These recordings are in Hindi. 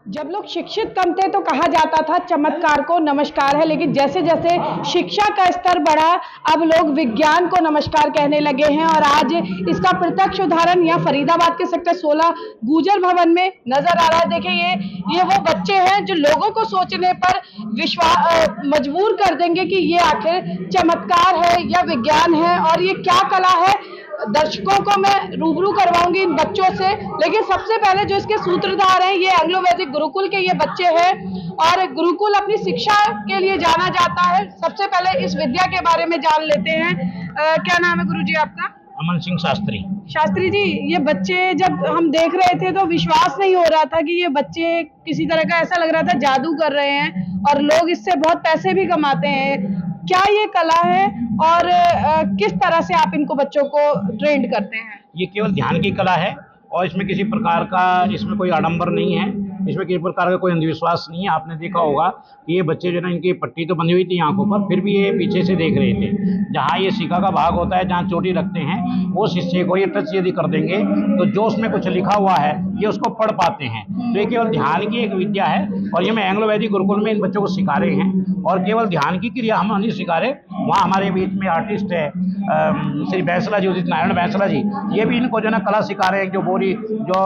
जब लोग शिक्षित कम थे तो कहा जाता था चमत्कार को नमस्कार है, लेकिन जैसे जैसे शिक्षा का स्तर बढ़ा अब लोग विज्ञान को नमस्कार कहने लगे हैं। और आज इसका प्रत्यक्ष उदाहरण यहाँ फरीदाबाद के सेक्टर 16 गुजर भवन में नजर आ रहा है। देखिए ये वो बच्चे हैं जो लोगों को सोचने पर मजबूर कर देंगे कि ये आखिर चमत्कार है या विज्ञान है और ये क्या कला है। दर्शकों को मैं रूबरू करवाऊंगी इन बच्चों से, लेकिन सबसे पहले जो इसके सूत्रधार हैं ये एंग्लो वैदिक गुरुकुल के ये बच्चे हैं और गुरुकुल अपनी शिक्षा के लिए जाना जाता है। सबसे पहले इस विद्या के बारे में जान लेते हैं। क्या नाम है गुरुजी आपका? अमन सिंह शास्त्री। शास्त्री जी, ये बच्चे जब हम देख रहे थे तो विश्वास नहीं हो रहा था कि ये बच्चे किसी तरह का, ऐसा लग रहा था जादू कर रहे हैं और लोग इससे बहुत पैसे भी कमाते हैं। क्या ये कला है और किस तरह से आप इनको बच्चों को ट्रेंड करते हैं? ये केवल ध्यान की कला है और इसमें किसी प्रकार का कोई आडंबर नहीं है, इसमें किसी प्रकार का कोई अंधविश्वास नहीं है। आपने देखा होगा कि ये बच्चे जो ना, इनकी पट्टी तो बंधी हुई थी आंखों पर, फिर भी ये पीछे से देख रहे थे। जहाँ ये शिखा का भाग होता है, जहाँ चोटी रखते हैं, वो शिष्य को ये टच यदि कर देंगे तो जो उसमें कुछ लिखा हुआ है ये उसको पढ़ पाते हैं। तो ये केवल ध्यान की एक विद्या है और ये मैं एंग्लो वैदिक गुरुकुल में इन बच्चों को सिखा रहे हैं। और केवल ध्यान की क्रिया हम नहीं सिखा रहे, वहाँ हमारे बीच में आर्टिस्ट है श्री बैंसला जी, उदित नारायण बैंसला जी, ये भी इनको जो ना कला सिखा रहे हैं। जो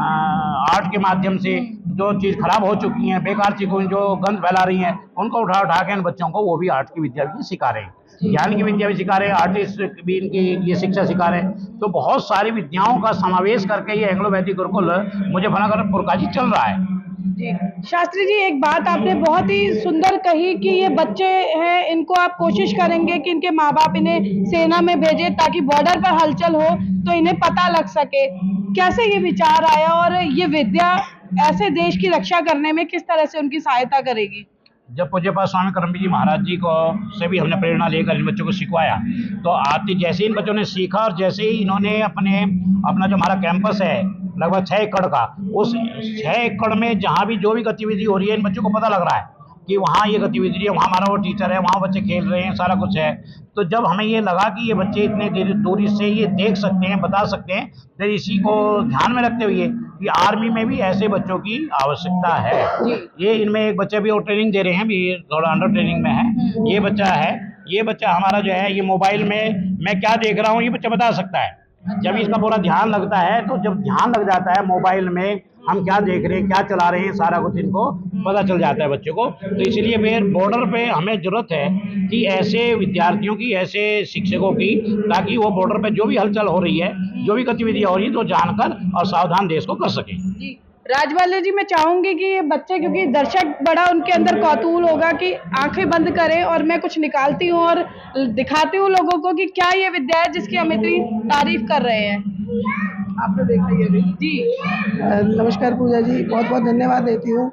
आर्ट के माध्यम से जो चीज़ खराब हो चुकी हैं, बेकार चीज़ों जो गंद फैला रही हैं, उनको उठा के इन बच्चों को वो भी आर्ट की विद्या भी सिखा रहे हैं, ज्ञान की विद्या भी सिखा रहे हैं, आर्टिस्ट भी इनकी ये शिक्षा सिखा रहे हैं। तो बहुत सारी विद्याओं का समावेश करके ये एंग्लो वैदिक गुरुकुल मुजफ्फरनगर पुरकाजी चल रहा है। जी शास्त्री जी, एक बात आपने बहुत ही सुंदर कही कि ये बच्चे हैं, इनको आप कोशिश करेंगे कि इनके माँ बाप इन्हें सेना में भेजे ताकि बॉर्डर पर हलचल हो तो इन्हें पता लग सके। कैसे ये विचार आया और ये विद्या ऐसे देश की रक्षा करने में किस तरह से उनकी सहायता करेगी? जब पूज्यपाद स्वामी करमबीर जी महाराज जी को से भी हमने प्रेरणा लेकर इन बच्चों को सिखवाया, तो आते जैसे इन बच्चों ने सीखा और जैसे ही इन्होंने अपना जो हमारा कैंपस है लगभग 6 एकड़ का, उस 6 एकड़ में जहाँ भी जो भी गतिविधि हो रही है इन बच्चों को पता लग रहा है कि वहाँ ये गतिविधि है, वहाँ हमारा वो टीचर है, वहाँ बच्चे खेल रहे हैं, सारा कुछ है। तो जब हमें ये लगा कि ये बच्चे इतने दूरी से ये देख सकते हैं, बता सकते हैं, तो इसी को ध्यान में रखते हुए कि आर्मी में भी ऐसे बच्चों की आवश्यकता है। ये इनमें एक बच्चे भी और ट्रेनिंग दे रहे हैं, भी थोड़ा अंडर ट्रेनिंग में है। ये बच्चा हमारा जो है, ये मोबाइल में मैं क्या देख रहा हूँ ये बच्चा बता सकता है। जब इसका पूरा ध्यान लगता है, तो जब ध्यान लग जाता है मोबाइल में हम क्या देख रहे हैं, क्या चला रहे हैं, सारा कुछ इनको पता चल जाता है बच्चों को। तो इसलिए फिर बॉर्डर पे हमें जरूरत है कि ऐसे विद्यार्थियों की, ऐसे शिक्षकों की, ताकि वो बॉर्डर पे जो भी हलचल हो रही है, जो भी गतिविधियां हो रही है, तो जानकर और सावधान देश को कर सके। राजवाले जी, मैं चाहूंगी कि ये बच्चे, क्योंकि दर्शक बड़ा उनके अंदर कौतूहल होगा कि आंखें बंद करें और मैं कुछ निकालती हूँ और दिखाती हूँ लोगों को कि क्या ये विद्या है जिसकी हम इतनी तारीफ कर रहे हैं। आपने देखा ये भी जी। नमस्कार पूजा जी, बहुत बहुत धन्यवाद देती हूँ।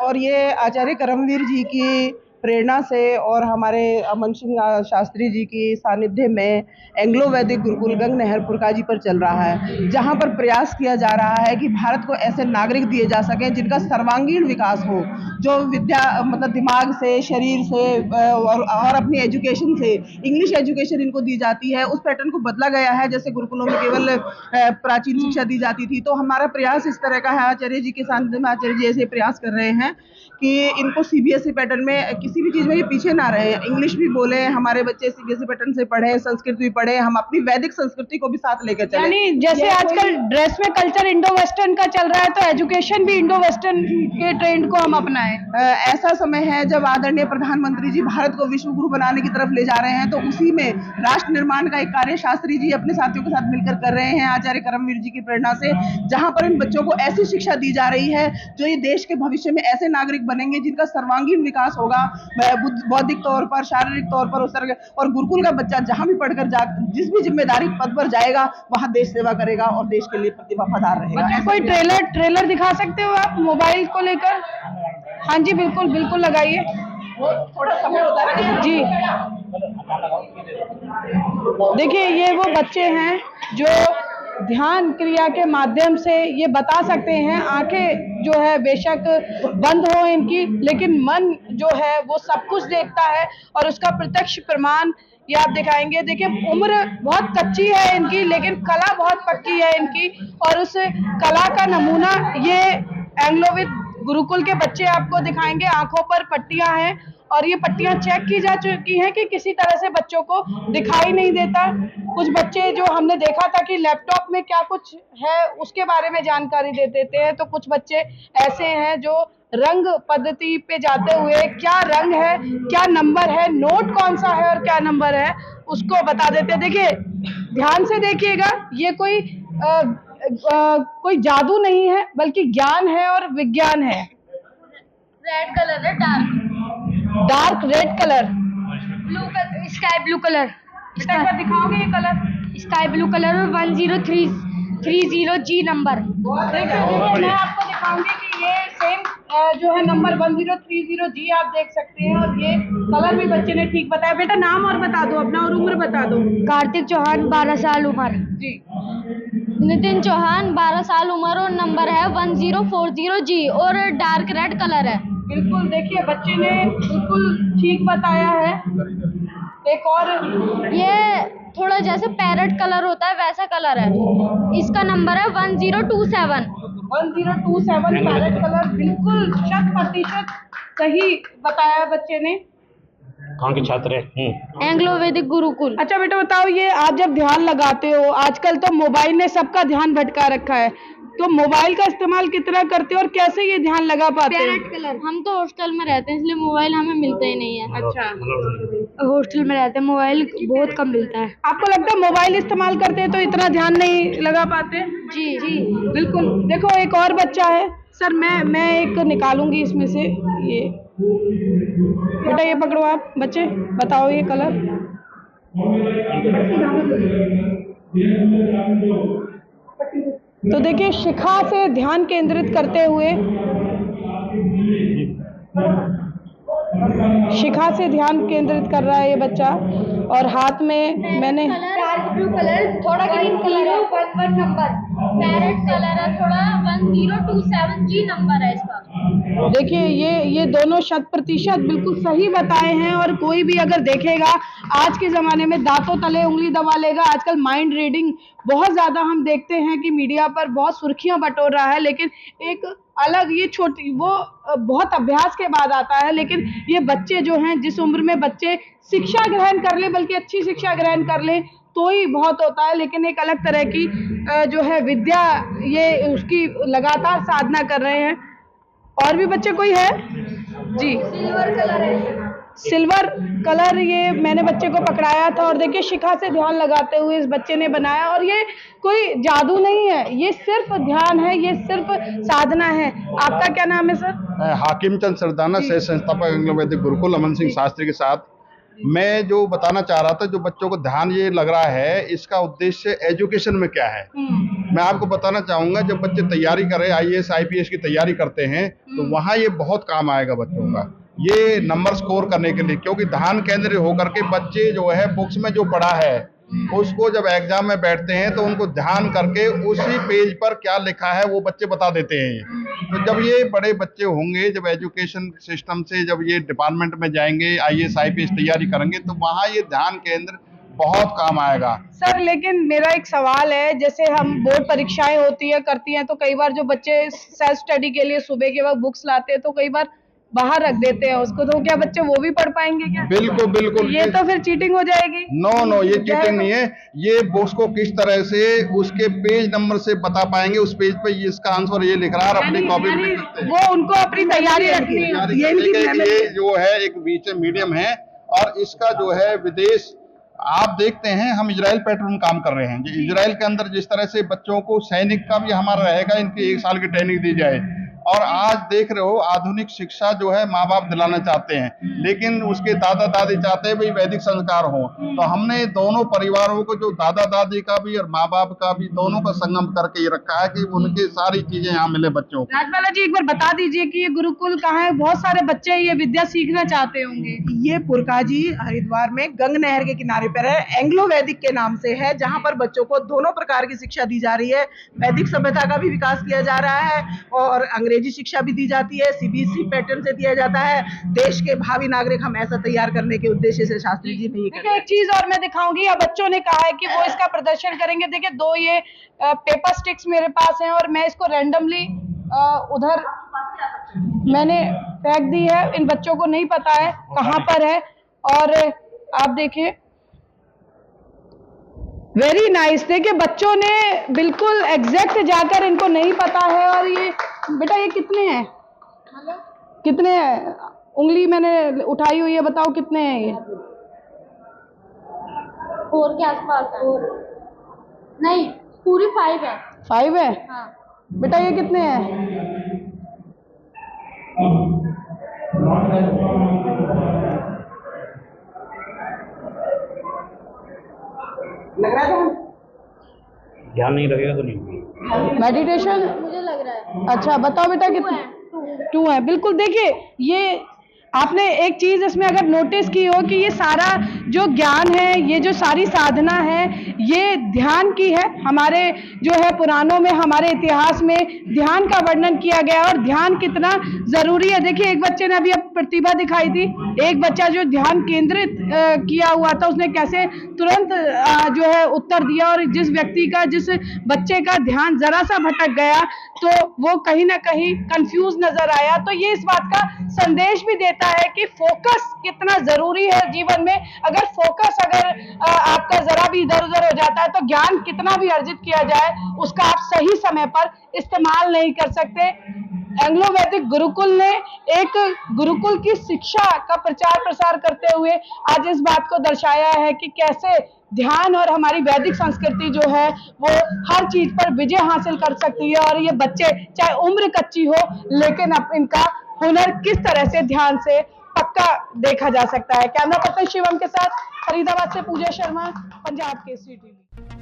और ये आचार्य करमवीर जी की प्रेरणा से और हमारे अमन सिंह शास्त्री जी की सानिध्य में एंग्लो वैदिक गुरुकुल गंग नहर पुरकाजी पर चल रहा है, जहां पर प्रयास किया जा रहा है कि भारत को ऐसे नागरिक दिए जा सकें जिनका सर्वांगीण विकास हो, जो विद्या मतलब दिमाग से, शरीर से और अपनी एजुकेशन से, इंग्लिश एजुकेशन इनको दी जाती है, उस पैटर्न को बदला गया है। जैसे गुरुकुलों में केवल प्राचीन शिक्षा दी जाती थी, तो हमारा प्रयास इस तरह का है। आचार्य जी के सानिध्य में आचार्य जी ऐसे प्रयास कर रहे हैं कि इनको सीबीएसई पैटर्न में किसी भी चीज़ में ये पीछे ना रहे, इंग्लिश भी बोले, हमारे बच्चे सीबीएसई पैटर्न से पढ़े, संस्कृत भी पढ़े, हम अपनी वैदिक संस्कृति को भी साथ लेकर चले। यानी जैसे आजकल ड्रेस में कल्चर इंडो वेस्टर्न का चल रहा है, तो एजुकेशन भी इंडो वेस्टर्न के ट्रेंड को हम अपनाएं। ऐसा समय है जब आदरणीय प्रधानमंत्री जी भारत को विश्व गुरु बनाने की तरफ ले जा रहे हैं, तो उसी में राष्ट्र निर्माण का एक कार्य शास्त्री जी अपने साथियों के साथ मिलकर कर रहे हैं, आचार्य करमवीर जी की प्रेरणा से, जहां पर इन बच्चों को ऐसी शिक्षा दी जा रही है जो ये देश के भविष्य में ऐसे नागरिक बनेंगे जिनका सर्वांगीण विकास होगा, बौद्धिक तौर पर, शारीरिक तौर पर। और गुरुकुल का बच्चा जहां भी पढ़कर जिस भी जिम्मेदारी पद पर जाएगा वहां देश सेवा करेगा और देश के लिए प्रति वफादार रहेगा। कोई ट्रेलर दिखा सकते हो आप मोबाइल को लेकर? हाँ जी, बिल्कुल बिल्कुल लगाइए, थोड़ा समय होता है जी। देखिए, ये वो बच्चे हैं जो ध्यान क्रिया के माध्यम से ये बता सकते हैं। आंखें जो है बेशक बंद हो इनकी, लेकिन मन जो है वो सब कुछ देखता है और उसका प्रत्यक्ष प्रमाण ये आप दिखाएंगे। देखिए, उम्र बहुत कच्ची है इनकी, लेकिन कला बहुत पक्की है इनकी, और उस कला का नमूना ये एंग्लोवेदिक गुरुकुल के बच्चे आपको दिखाएंगे। आंखों पर पट्टियां हैं और ये पट्टियां चेक की जा चुकी हैं कि किसी तरह से बच्चों को दिखाई नहीं देता। कुछ बच्चे जो हमने देखा था कि लैपटॉप में क्या कुछ है उसके बारे में जानकारी दे देते हैं, तो कुछ बच्चे ऐसे हैं जो रंग पद्धति पे जाते हुए क्या रंग है, क्या नंबर है, नोट कौन सा है और क्या नंबर है उसको बता देते हैं। देखिए ध्यान से देखिएगा, ये कोई जादू नहीं है बल्कि ज्ञान है और विज्ञान है। रेड कलर है, dark red colour, sky blue colour, एक बार दिखाओगे ये कलर? स्काई ब्लू कलर और 10330G नंबर। देखिए मैं आपको दिखाऊंगी कि ये सेम जो है नंबर 1030G आप देख सकते हैं और ये कलर भी बच्चे ने ठीक बताया। बेटा नाम और बता दो अपना और उम्र बता दो। कार्तिक चौहान 12 साल उम्र। जी। नितिन चौहान 12 साल उम्र और नंबर है 1040G और डार्क रेड कलर है। बिल्कुल, देखिए बच्चे ने बिल्कुल ठीक बताया है। एक और ये थोड़ा जैसे पैरेट कलर होता है वैसा कलर है। इसका नंबर है 1027। 1027 पैरेट कलर, बिल्कुल 100% सही बताया बच्चे ने। कहाँ के छात्र हैं? एंग्लोवेदिक गुरुकुल। अच्छा बेटा बताओ, ये आप जब ध्यान लगाते हो, आजकल तो मोबाइल ने सबका ध्यान भटका रखा है, तो मोबाइल का इस्तेमाल कितना करते हो और कैसे ये ध्यान लगा पाते हो? पैरेट कलर, हम तो हॉस्टल में रहते हैं इसलिए मोबाइल हमें मिलता ही नहीं है। अच्छा, हॉस्टल में रहते हैं, मोबाइल बहुत कम मिलता है। आपको लगता है मोबाइल इस्तेमाल करते हैं तो इतना ध्यान नहीं लगा पाते? जी जी बिल्कुल। देखो एक और बच्चा है सर, मैं एक निकालूंगी इसमें से। ये बेटा ये पकड़ो आप, बच्चे बताओ ये कलर। तो देखिए शिखा से ध्यान केंद्रित करते हुए, शिखा से ध्यान केंद्रित कर रहा है ये बच्चा और हाथ में मैंने डार्क ब्लू कलर, थोड़ा ग्रीन कलर है, 11 नंबर। पैरेट कलर है, थोड़ा 1027G नंबर है इसका। देखिए ये दोनों 100% बिल्कुल सही बताए हैं और कोई भी अगर देखेगा आज के ज़माने में दांतों तले उंगली दबा लेगा। आजकल माइंड रीडिंग बहुत ज़्यादा हम देखते हैं कि मीडिया पर बहुत सुर्खियां बटोर रहा है, लेकिन एक अलग ये छोटी वो बहुत अभ्यास के बाद आता है। लेकिन ये बच्चे जो हैं, जिस उम्र में बच्चे शिक्षा ग्रहण कर ले, बल्कि अच्छी शिक्षा ग्रहण कर ले तो ही बहुत होता है। लेकिन एक अलग तरह की जो है विद्या, ये उसकी लगातार साधना कर रहे हैं। और भी बच्चे कोई है? जी, सिल्वर कलर है। सिल्वर कलर ये मैंने बच्चे को पकड़ाया था और देखिए शिखा से ध्यान लगाते हुए इस बच्चे ने बनाया। और ये कोई जादू नहीं है, ये सिर्फ ध्यान है, ये सिर्फ साधना है। आपका क्या नाम है सर? हाकिम चंद सरदाना, सह संस्थापक एंग्लोवेदिक गुरुकुल अमन सिंह शास्त्री के साथ। मैं जो बताना चाह रहा था, जो बच्चों को ध्यान ये लग रहा है, इसका उद्देश्य एजुकेशन में क्या है। मैं आपको बताना चाहूंगा, जब बच्चे तैयारी कर रहे हैं, IAS IPS की तैयारी करते हैं, तो वहाँ ये बहुत काम आएगा बच्चों का, ये नंबर स्कोर करने के लिए। क्योंकि ध्यान केंद्रित होकर के बच्चे जो है बुक्स में जो पढ़ा है उसको जब एग्जाम में बैठते हैं तो उनको ध्यान करके उसी पेज पर क्या लिखा है वो बच्चे बता देते हैं। तो जब ये बड़े बच्चे होंगे, जब एजुकेशन सिस्टम से जब ये डिपार्टमेंट में जाएंगे, IAS IPS तैयारी करेंगे, तो वहाँ ये ध्यान केंद्र बहुत काम आएगा। सर लेकिन मेरा एक सवाल है, जैसे हम बोर्ड परीक्षाएं होती है करती हैं तो कई बार जो बच्चे सेल्फ स्टडी के लिए सुबह के वक्त बुक्स लाते हैं तो कई बार बाहर रख देते हैं उसको, तो क्या बच्चे वो भी पढ़ पाएंगे क्या? बिल्कुल बिल्कुल, ये तो फिर चीटिंग हो जाएगी। नो ये चीटिंग नहीं है। ये बुक्स को किस तरह से उसके पेज नंबर से बता पाएंगे, उस पेज पे ये इसका आंसर ये लिख रहा है, अपनी कॉपी में लिख सकते हैं। वो उनको अपनी तैयारी रखनी है। ये जो है एक बीच मीडियम है और इसका जो है विदेश आप देखते हैं, हम इजराइल पैटर्न काम कर रहे हैं। इजराइल के अंदर जिस तरह से बच्चों को सैनिक का भी हमारा रहेगा, इनकी 1 साल की ट्रेनिंग दी जाए। और आज देख रहे हो आधुनिक शिक्षा जो है माँ बाप दिलाना चाहते हैं, लेकिन उसके दादा दादी चाहते हैं भाई वैदिक संस्कार हो। तो हमने दोनों परिवारों को, जो दादा दादी का भी और माँ बाप का भी, दोनों का संगम करके ये रखा है कि उनकी सारी चीजें यहाँ मिले बच्चों को। राजबाला जी एक बार बता दीजिए कि ये गुरुकुल कहाँ है? बहुत सारे बच्चे ये विद्या सीखना चाहते होंगे। ये पुरकाजी हरिद्वार में गंग नहर के किनारे पर है, एंग्लो वैदिक के नाम से है, जहाँ पर बच्चों को दोनों प्रकार की शिक्षा दी जा रही है। वैदिक सभ्यता का भी विकास किया जा रहा है और अंग्रेजी शिक्षा भी दी जाती है। CBSE पैटर्न से दिया जाता है। देश के भावी नागरिक हम ऐसा तैयार करने के उद्देश्य से शास्त्री जी ने ये देखिए एक चीज और मैं दिखाऊंगी, अब बच्चों ने कहा है कि वो इसका प्रदर्शन करेंगे। देखिए 2 ये पेपर स्टिक्स मेरे पास हैं और मैं इसको रैंडमली उधर मैंने फेंक दी है। इन बच्चों को नहीं पता है कहाँ पर है। और आप देखिए, वेरी नाइस। देखिए बच्चों ने बिल्कुल एग्जैक्ट जाकर, इनको नहीं पता है। और ये बेटा, ये कितने हैं, कितने हैं? उंगली मैंने उठाई हुई है, बताओ कितने हैं ये? 4 के आसपास है। नहीं, पूरी 5 है। 5 है? हाँ। बेटा ये कितने हैं? लग रहा था ध्यान नहीं रखेगा तो नहीं होगी। मेडिटेशन। मुझे लग रहा है। अच्छा बताओ बेटा कितने? 2 है। बिल्कुल। देखिए, ये आपने एक चीज इसमें अगर नोटिस की हो कि ये सारा जो ज्ञान है, ये जो सारी साधना है, ये ध्यान की है। हमारे जो है पुराणों में, हमारे इतिहास में ध्यान का वर्णन किया गया और ध्यान कितना जरूरी है। देखिए, एक बच्चे ने अभी अब प्रतिभा दिखाई थी, एक बच्चा जो ध्यान केंद्रित किया हुआ था, उसने कैसे तुरंत जो है उत्तर दिया। और जिस व्यक्ति का, जिस बच्चे का ध्यान जरा सा भटक गया तो वो कहीं ना कहीं कंफ्यूज नजर आया। तो ये इस बात का संदेश भी देता है कि फोकस कितना जरूरी है जीवन में। अगर फोकस आपका जरा भी इधर उधर हो जाता है तो ज्ञान कितना भी अर्जित किया जाए, उसका आप सही समय पर इस्तेमाल नहीं कर सकते। एंग्लो वैदिक गुरुकुल ने एक गुरुकुल की शिक्षा का प्रचार प्रसार करते हुए आज इस बात को दर्शाया है कि कैसे ध्यान और हमारी वैदिक संस्कृति जो है वो हर चीज पर विजय हासिल कर सकती है। और ये बच्चे, चाहे उम्र कच्ची हो, लेकिन अब इनका हुनर किस तरह से ध्यान से पक्का देखा जा सकता है। कैमरा पर्सन शिवम के साथ फरीदाबाद से पूजा शर्मा, पंजाब केसरी टीवी।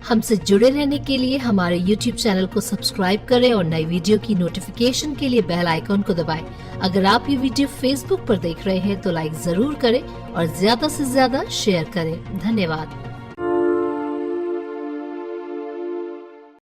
हमसे जुड़े रहने के लिए हमारे YouTube चैनल को सब्सक्राइब करें और नई वीडियो की नोटिफिकेशन के लिए बेल आइकॉन को दबाएं। अगर आप ये वीडियो Facebook पर देख रहे हैं तो लाइक जरूर करें और ज्यादा से ज्यादा शेयर करें। धन्यवाद।